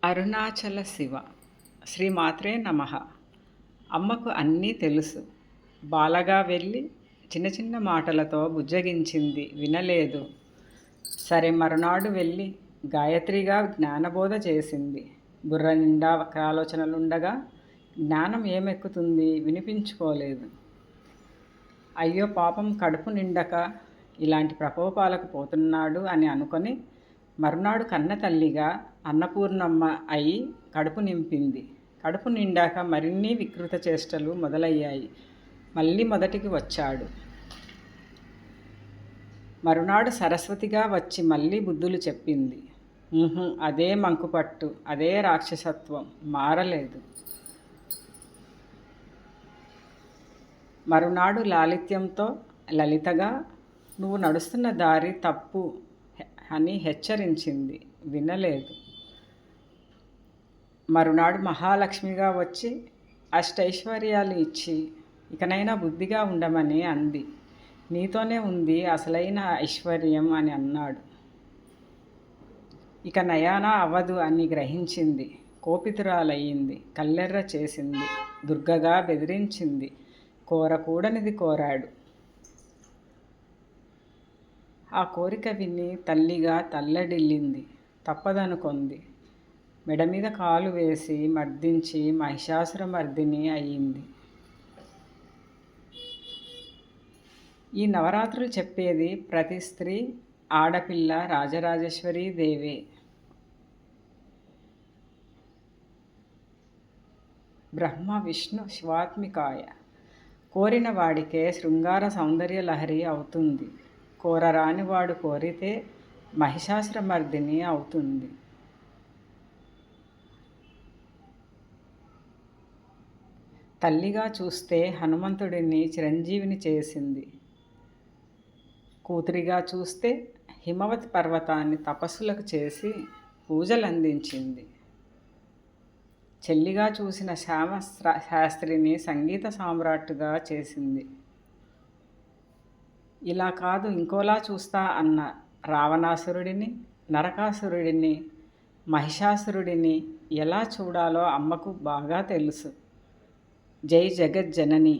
అరుణాచల శివ శ్రీమాత్రే నమః. అమ్మకు అన్నీ తెలుసు. బాలగా వెళ్ళి చిన్న చిన్న మాటలతో బుజ్జగించింది, వినలేదు. సరే, మరునాడు వెళ్ళి గాయత్రిగా జ్ఞానబోధ చేసింది. బుర్ర నిండా ఆలోచనలుండగా జ్ఞానం ఏమెక్కుతుంది? వినిపించుకోలేదు. అయ్యో పాపం, కడుపు నిండక ఇలాంటి ప్రకోపాలకు పోతున్నాడు అని అనుకొని మరునాడు కన్న తల్లిగా అన్నపూర్ణమ్మ అయి కడుపు నింపింది. కడుపు నిండాక మరిన్ని వికృత చేష్టలు మొదలయ్యాయి. మళ్ళీ మొదటికి వచ్చాడు. మరునాడు సరస్వతిగా వచ్చి మళ్ళీ బుద్ధులు చెప్పింది. అదే మంకుపట్టు, అదే రాక్షసత్వం, మారలేదు. మరునాడు లాలిత్యంతో లలితగా, నువ్వు నడుస్తున్న దారి తప్పు అని హెచ్చరించింది, వినలేదు. మరునాడు మహాలక్ష్మిగా వచ్చి అష్టైశ్వర్యాలు ఇచ్చి ఇకనైనా బుద్ధిగా ఉండమని అంది. నీతోనే ఉంది అసలైన ఐశ్వర్యం అని అన్నాడు. ఇక నయానా అవ్వదు అని గ్రహించింది. కోపితురాలయ్యింది, కల్లెర్ర చేసింది, దుర్గగా బెదిరించింది. కోరకూడనిది కోరాడు. ఆ కోరిక విని తల్లిగా తల్లడిల్లింది. తప్పదనుకొంది. మెడ మీద కాలు వేసి మర్దించి మహిషాసురమర్దిని అయ్యింది. ఈ నవరాత్రులు చెప్పేది ప్రతి స్త్రీ, ఆడపిల్ల రాజరాజేశ్వరీ దేవే. బ్రహ్మ విష్ణు శివాత్మికాయ. కోరిన వాడికే శృంగార సౌందర్య లహరి అవుతుంది. కోరరాని వాడు కోరితే మహిషాసురమర్దిని అవుతుంది. తల్లిగా చూస్తే హనుమంతుడిని చిరంజీవిని చేసింది. కూతురిగా చూస్తే హిమవతి పర్వతాన్ని తపస్సులకు చేసి పూజలందించింది. చెల్లిగా చూసిన శ్యామ శాస్త్రిని సంగీత సామ్రాట్టుగా చేసింది. ఇలా కాదు ఇంకోలా చూస్తా అన్న రావణాసురుడిని, నరకాసురుడిని, మహిషాసురుడిని ఎలా చూడాలో అమ్మకు బాగా తెలుసు. జై జగజ్జనని.